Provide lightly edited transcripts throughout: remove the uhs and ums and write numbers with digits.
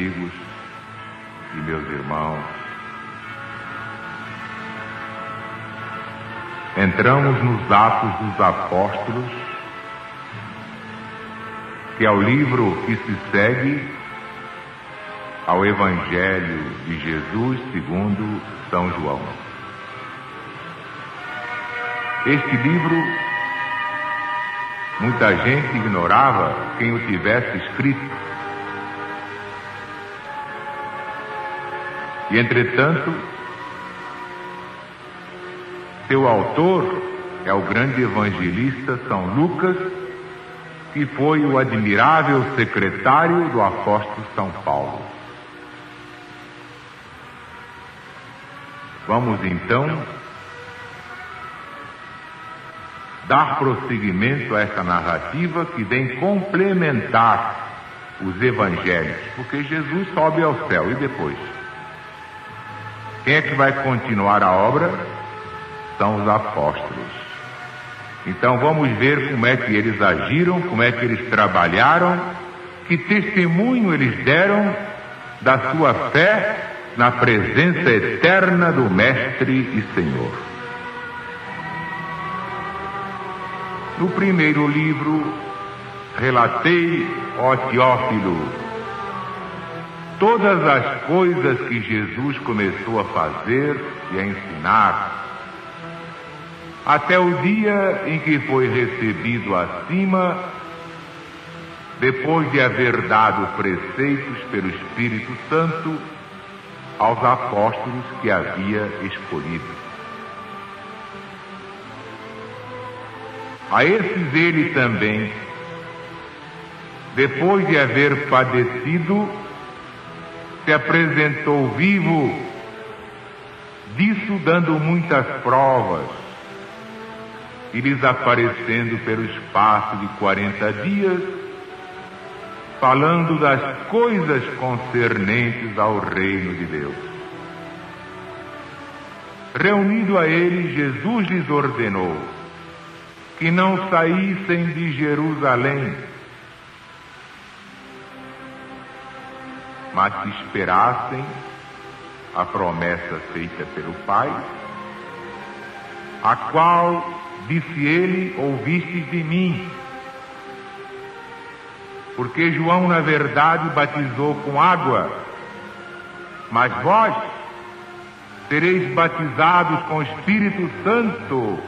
amigos e meus irmãos, entramos nos Atos dos Apóstolos, que é o livro que se segue ao Evangelho de Jesus segundo São João. Este livro, muita gente ignorava quem o tivesse escrito. E, entretanto, seu autor é o grande evangelista São Lucas, que foi o admirável secretário do apóstolo São Paulo. Vamos então dar prosseguimento a essa narrativa que vem complementar os evangelhos, porque Jesus sobe ao céu e depois? Quem é que vai continuar a obra? São os apóstolos. Então vamos ver como é que eles agiram, como é que eles trabalharam, que testemunho eles deram da sua fé na presença eterna do Mestre e Senhor. No primeiro livro, relatei, ó Teófilo, todas as coisas que Jesus começou a fazer e a ensinar, até o dia em que foi recebido acima, depois de haver dado preceitos pelo Espírito Santo aos apóstolos que havia escolhido. A esses ele também, depois de haver padecido, se apresentou vivo, disso dando muitas provas, e lhes aparecendo pelo espaço de 40 dias, falando das coisas concernentes ao reino de Deus. Reunido a eles, Jesus lhes ordenou que não saíssem de Jerusalém, mas que esperassem a promessa feita pelo Pai, a qual, disse ele, ouvistes de mim, porque João, na verdade, batizou com água, mas vós sereis batizados com o Espírito Santo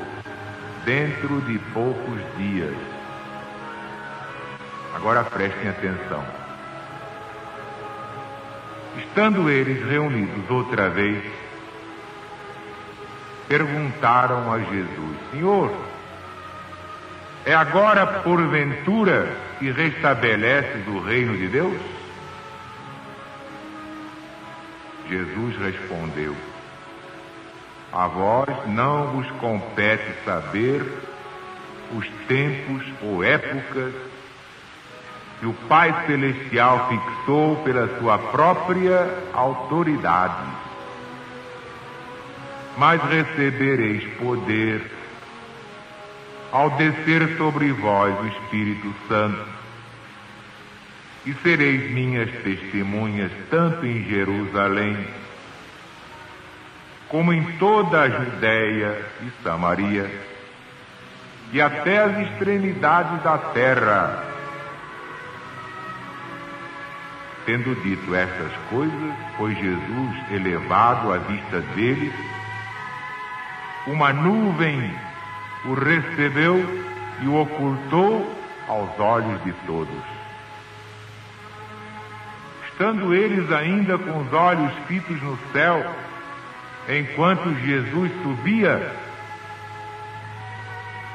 dentro de poucos dias. Agora prestem atenção. Estando eles reunidos outra vez, perguntaram a Jesus: Senhor, é agora porventura que restabeleces o reino de Deus? Jesus respondeu: a vós não vos compete saber os tempos ou épocas que o Pai Celestial fixou pela sua própria autoridade, mas recebereis poder ao descer sobre vós o Espírito Santo, e sereis minhas testemunhas tanto em Jerusalém, como em toda a Judéia e Samaria, e até as extremidades da terra. Tendo dito estas coisas, foi Jesus elevado à vista deles, uma nuvem o recebeu e o ocultou aos olhos de todos. Estando eles ainda com os olhos fitos no céu, enquanto Jesus subia,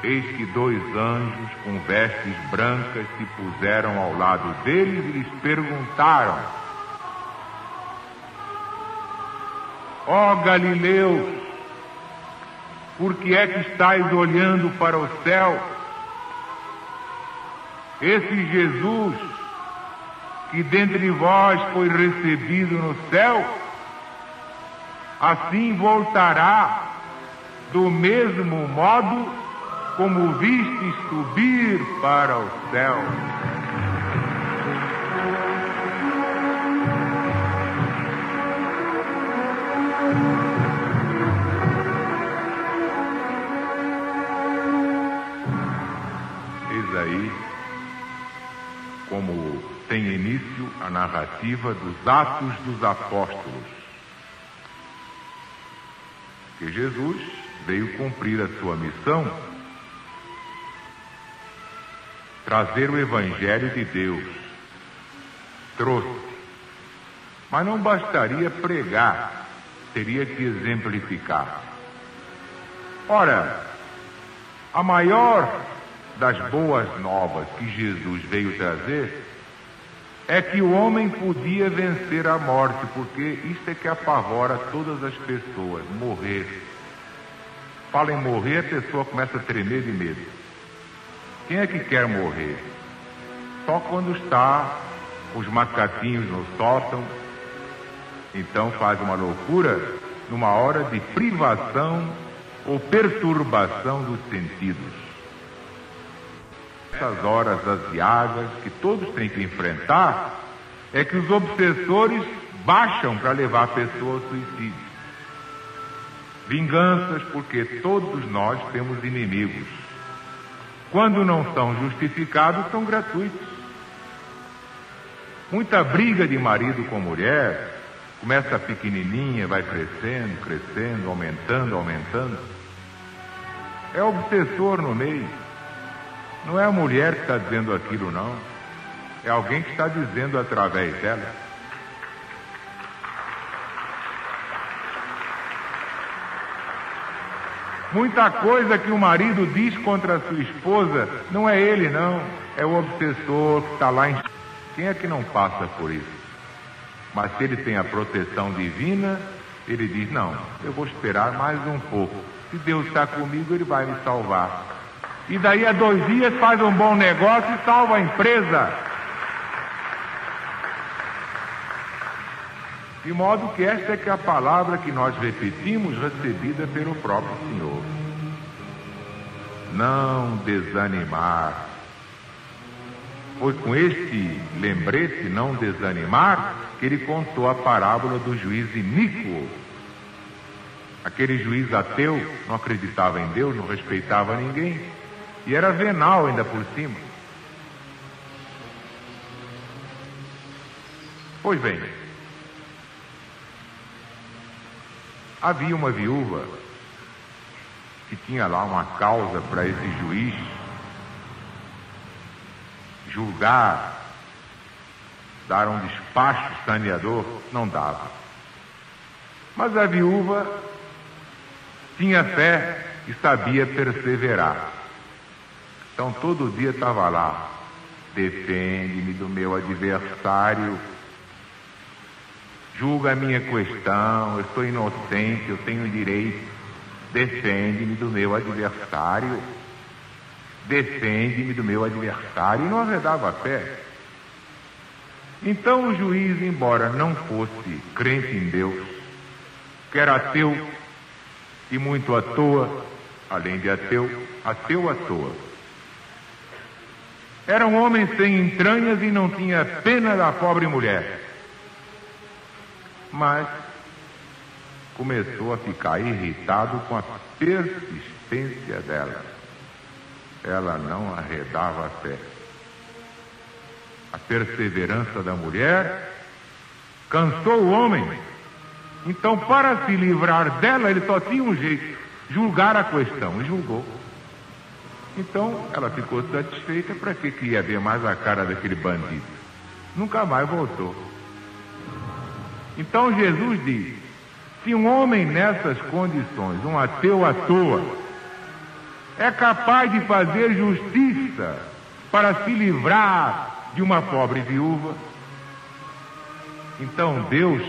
eis que 2 anjos com vestes brancas se puseram ao lado deles e lhes perguntaram: ó Galileus, por que é que estáis olhando para o céu? Esse Jesus, que dentre vós foi recebido no céu, assim voltará do mesmo modo como vistes subir para o céu. narrativa dos Atos dos Apóstolos. Que Jesus veio cumprir a sua missão, trazer o Evangelho de Deus. Trouxe. Mas não bastaria pregar, teria que exemplificar. Ora, a maior das boas novas que Jesus veio trazer é que o homem podia vencer a morte, porque isso é que apavora todas as pessoas, morrer. Fala em morrer, a pessoa começa a tremer de medo. Quem é que quer morrer? Só quando está os macaquinhos no sótão, então faz uma loucura numa hora de privação ou perturbação dos sentidos. Essas horas aziagas que todos têm que enfrentar é que os obsessores baixam para levar a pessoa ao suicídio. Vinganças, porque todos nós temos inimigos. Quando não são justificados, são gratuitos. Muita briga de marido com mulher, começa pequenininha, vai crescendo, crescendo, aumentando, aumentando. É obsessor no meio. Não é a mulher que está dizendo aquilo, não. É alguém que está dizendo através dela. Muita coisa que o marido diz contra a sua esposa, não é ele, não. É o obsessor que está lá em... Quem é que não passa por isso? Mas se ele tem a proteção divina, ele diz, não, eu vou esperar mais um pouco. Se Deus está comigo, ele vai me salvar. E daí a 2 dias faz um bom negócio e salva a empresa. De modo que esta é que é a palavra que nós repetimos, recebida pelo próprio Senhor. Não desanimar. Foi com este lembrete, não desanimar, que ele contou a parábola do juiz iníquo. Aquele juiz ateu, não acreditava em Deus, não respeitava ninguém, e era venal ainda por cima. Pois bem, havia uma viúva que tinha lá uma causa para esse juiz julgar, dar um despacho saneador, não dava. Mas a viúva tinha fé e sabia perseverar. Então todo dia estava lá, defende-me do meu adversário, julga a minha questão, eu sou inocente, eu tenho direito, defende-me do meu adversário, defende-me do meu adversário, e não arredava a fé. Então o juiz, embora não fosse crente em Deus, que era ateu, e muito à toa, além de ateu à toa. Era um homem sem entranhas e não tinha pena da pobre mulher. Mas começou a ficar irritado com a persistência dela. Ela não arredava a fé. A perseverança da mulher cansou o homem. Então, para se livrar dela, ele só tinha um jeito: julgar a questão. E julgou. Então, ela ficou satisfeita. Para que ia ver mais a cara daquele bandido? Nunca mais voltou. Então, Jesus diz: se um homem nessas condições, um ateu à toa, é capaz de fazer justiça para se livrar de uma pobre viúva, então Deus,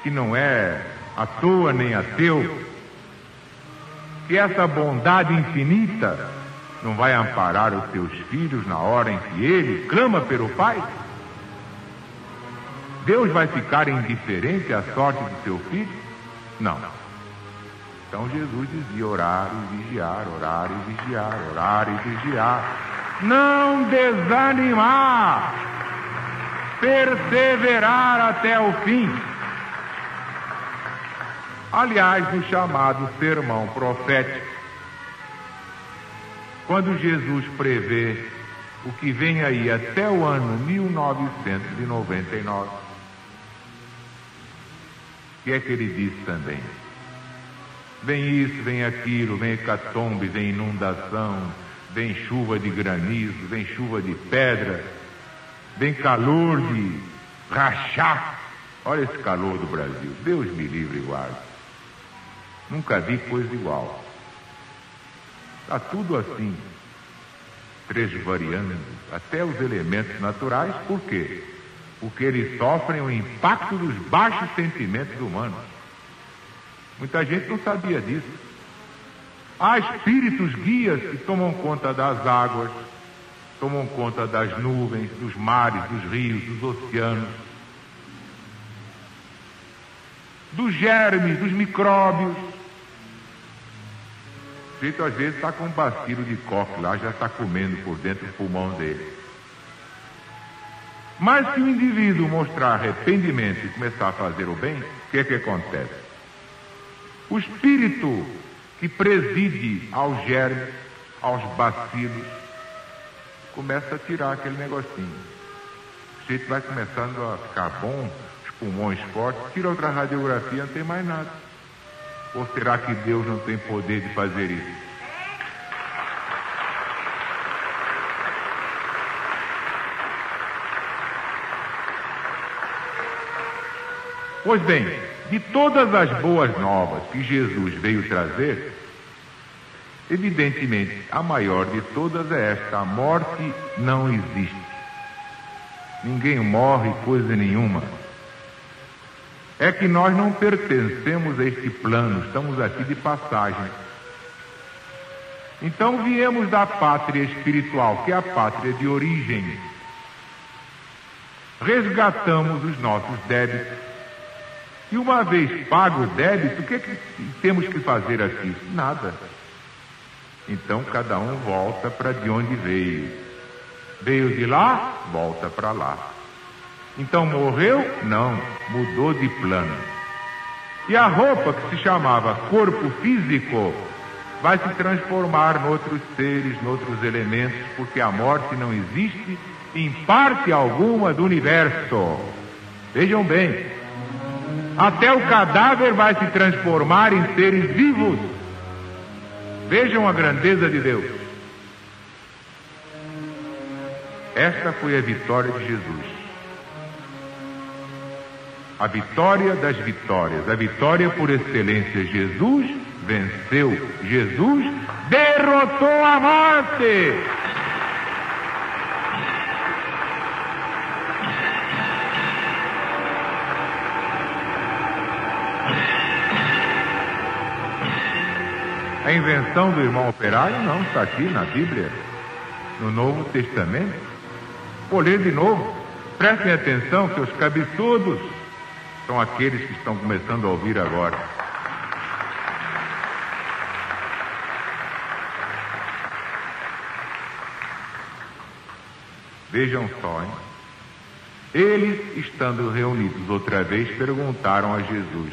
que não é à toa nem ateu, que essa bondade infinita não vai amparar os seus filhos na hora em que ele clama pelo Pai? Deus vai ficar indiferente à sorte do seu filho? Não. Então Jesus dizia: orar e vigiar, orar e vigiar, orar e vigiar. Não desanimar, perseverar até o fim. Aliás, no chamado sermão profético, quando Jesus prevê o que vem aí até o ano 1999. O que é que ele disse também? Vem isso, vem aquilo, vem hecatombe, vem inundação, vem chuva de granizo, vem chuva de pedra, vem calor de rachar. Olha esse calor do Brasil, Deus me livre e guarde. Nunca vi coisa igual. Está tudo assim, transvariando, até os elementos naturais. Por quê? Porque eles sofrem o impacto dos baixos sentimentos humanos. Muita gente não sabia disso. Há espíritos guias que tomam conta das águas, tomam conta das nuvens, dos mares, dos rios, dos oceanos, dos germes, dos micróbios. O sujeito às vezes está com um bacilo de coque lá, já está comendo por dentro do pulmão dele. Mas se o indivíduo mostrar arrependimento e começar a fazer o bem, o que é que acontece? O espírito que preside aos germes, aos bacilos, começa a tirar aquele negocinho. O sujeito vai começando a ficar bom, os pulmões fortes, tira outra radiografia, não tem mais nada. Ou será que Deus não tem poder de fazer isso? Pois bem, de todas as boas novas que Jesus veio trazer, evidentemente a maior de todas é esta: a morte não existe. Ninguém morre coisa nenhuma. É que nós não pertencemos a este plano, estamos aqui de passagem. Então viemos da pátria espiritual, que é a pátria de origem. Resgatamos os nossos débitos. E uma vez pago o débito, o que é que temos que fazer aqui? Nada. Então cada um volta para de onde veio. Veio de lá, volta para lá. Então morreu? Não, mudou de plano. E a roupa que se chamava corpo físico vai se transformar noutros seres, noutros elementos, porque a morte não existe em parte alguma do universo. Vejam bem, até o cadáver vai se transformar em seres vivos. Vejam a grandeza de Deus. Esta foi a vitória de Jesus. A vitória das vitórias, a vitória por excelência. Jesus venceu, Jesus derrotou a morte. A invenção do irmão operário não está aqui na Bíblia, no Novo Testamento. Vou ler de novo, prestem atenção que os cabeçudos são aqueles que estão começando a ouvir agora. Vejam só, hein? Eles, estando reunidos outra vez, perguntaram a Jesus: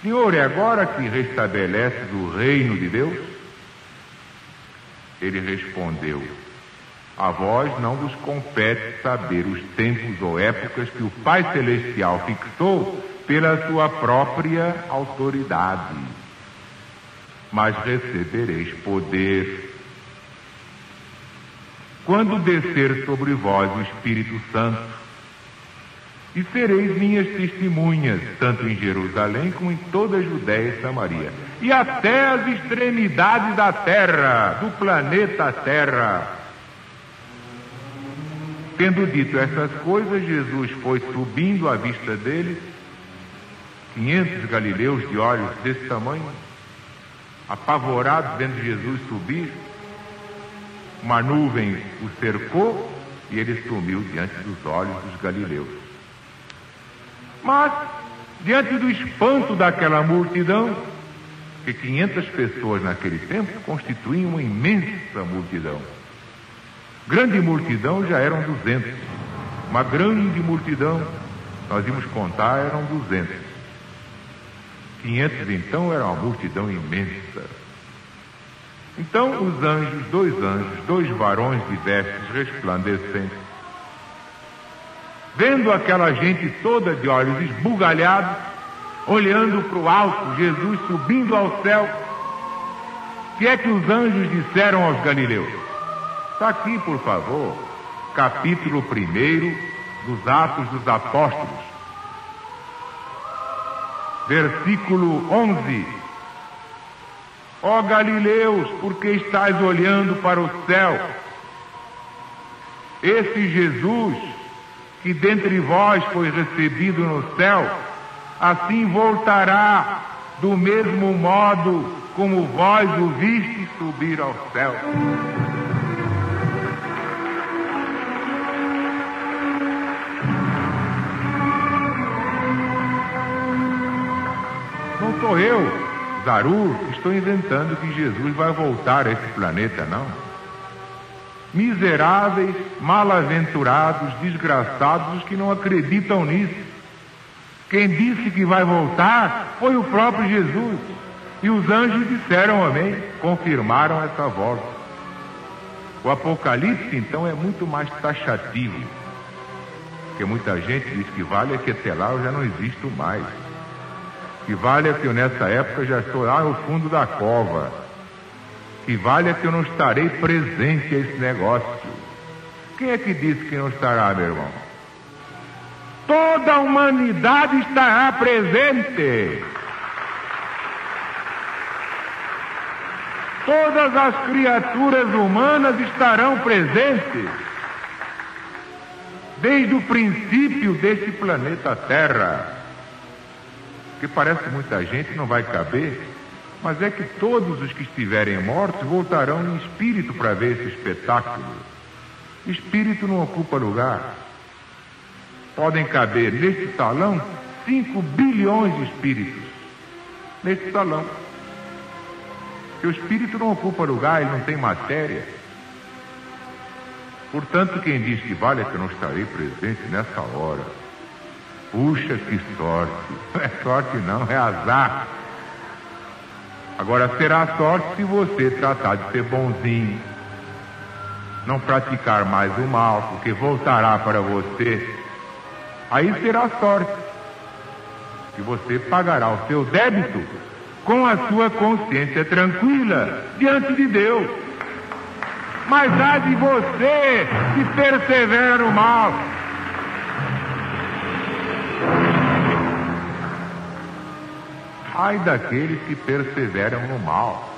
Senhor, é agora que restabeleces o reino de Deus? Ele respondeu: a vós não vos compete saber os tempos ou épocas que o Pai Celestial fixou pela sua própria autoridade. Mas recebereis poder quando descer sobre vós o Espírito Santo, e sereis minhas testemunhas, tanto em Jerusalém como em toda a Judéia e Samaria, e até as extremidades da terra, do planeta Terra. Tendo dito essas coisas, Jesus foi subindo à vista deles, 500 galileus de olhos desse tamanho, apavorados vendo Jesus subir. Uma nuvem o cercou e ele sumiu diante dos olhos dos galileus. Mas, diante do espanto daquela multidão, que 500 pessoas naquele tempo constituíam uma imensa multidão. Grande multidão já eram 200. Uma grande multidão, nós íamos contar, eram 200. 500 então era uma multidão imensa. Então os anjos, dois varões de vestes resplandecentes, vendo aquela gente toda de olhos esbugalhados, olhando para o alto, Jesus subindo ao céu, o que é que os anjos disseram aos galileus? Está aqui, por favor, capítulo 1 dos Atos dos Apóstolos, versículo 11. Ó Galileus, por que estáis olhando para o céu? Esse Jesus, que dentre vós foi recebido no céu, assim voltará do mesmo modo como vós o vistes subir ao céu. Não sou eu, Zaru, estou inventando que Jesus vai voltar a esse planeta, não. Miseráveis, mal-aventurados, desgraçados, os que não acreditam nisso. Quem disse que vai voltar foi o próprio Jesus. E os anjos disseram amém, confirmaram essa volta. O Apocalipse, então, é muito mais taxativo. Porque muita gente diz que vale é que até lá eu já não existo mais. Que vale é que eu nessa época já estou lá no fundo da cova. Que vale é que eu não estarei presente a esse negócio. Quem é que disse que não estará, meu irmão? Toda a humanidade estará presente. Todas as criaturas humanas estarão presentes. Desde o princípio desse planeta Terra. Que parece que muita gente não vai caber, mas é que todos os que estiverem mortos voltarão em espírito para ver esse espetáculo. Espírito não ocupa lugar. Podem caber neste salão 5 bilhões de espíritos. Neste salão. Porque o espírito não ocupa lugar, ele não tem matéria. Portanto, quem diz que vale é que eu não estarei presente nessa hora. Puxa, que sorte. Não é sorte não, é azar. Agora será sorte se você tratar de ser bonzinho, não praticar mais o mal, porque voltará para você. Aí será sorte, que você pagará o seu débito com a sua consciência tranquila diante de Deus. Mas há de você que persevera no mal. Ai daqueles que perseveram no mal.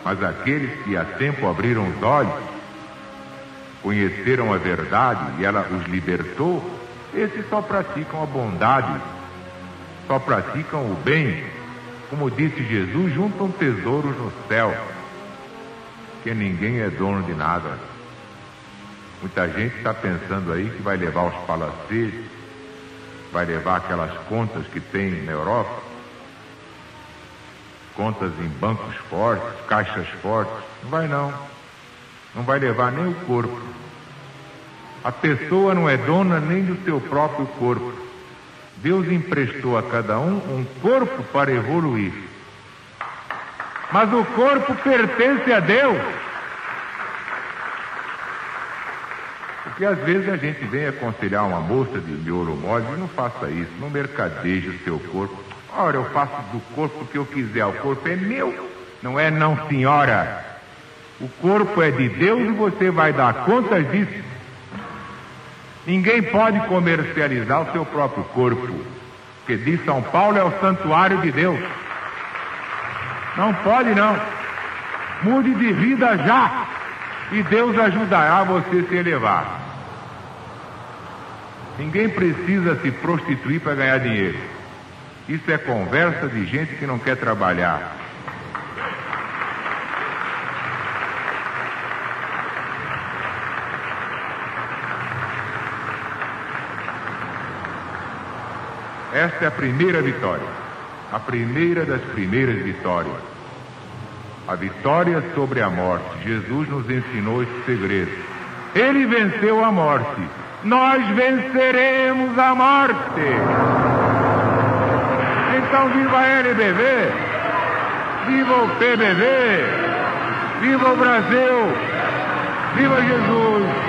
Mas aqueles que há tempo abriram os olhos, conheceram a verdade e ela os libertou, esses só praticam a bondade, só praticam o bem. Como disse Jesus, juntam tesouros no céu, que ninguém é dono de nada. Muita gente está pensando aí que vai levar os palacetes, vai levar aquelas contas que tem na Europa, contas em bancos fortes, caixas fortes. Não vai não. Não vai levar nem o corpo. A pessoa não é dona nem do seu próprio corpo. Deus emprestou a cada um corpo para evoluir. Mas o corpo pertence a Deus. Porque às vezes a gente vem aconselhar uma moça de miolo mole e não faça isso, não mercadeje o seu corpo. Ora, eu faço do corpo o que eu quiser, o corpo é meu. Não é não, senhora. O corpo é de Deus e você vai dar contas disso. Ninguém pode comercializar o seu próprio corpo, porque diz São Paulo é o santuário de Deus. Não pode não. Mude de vida já e Deus ajudará você a se elevar. Ninguém precisa se prostituir para ganhar dinheiro. Isso é conversa de gente que não quer trabalhar. Esta é a primeira vitória, a primeira das primeiras vitórias. A vitória sobre a morte. Jesus nos ensinou esse segredo. Ele venceu a morte. Nós venceremos a morte. Então viva a LBV, Viva o PBV! Viva o Brasil! Viva Jesus!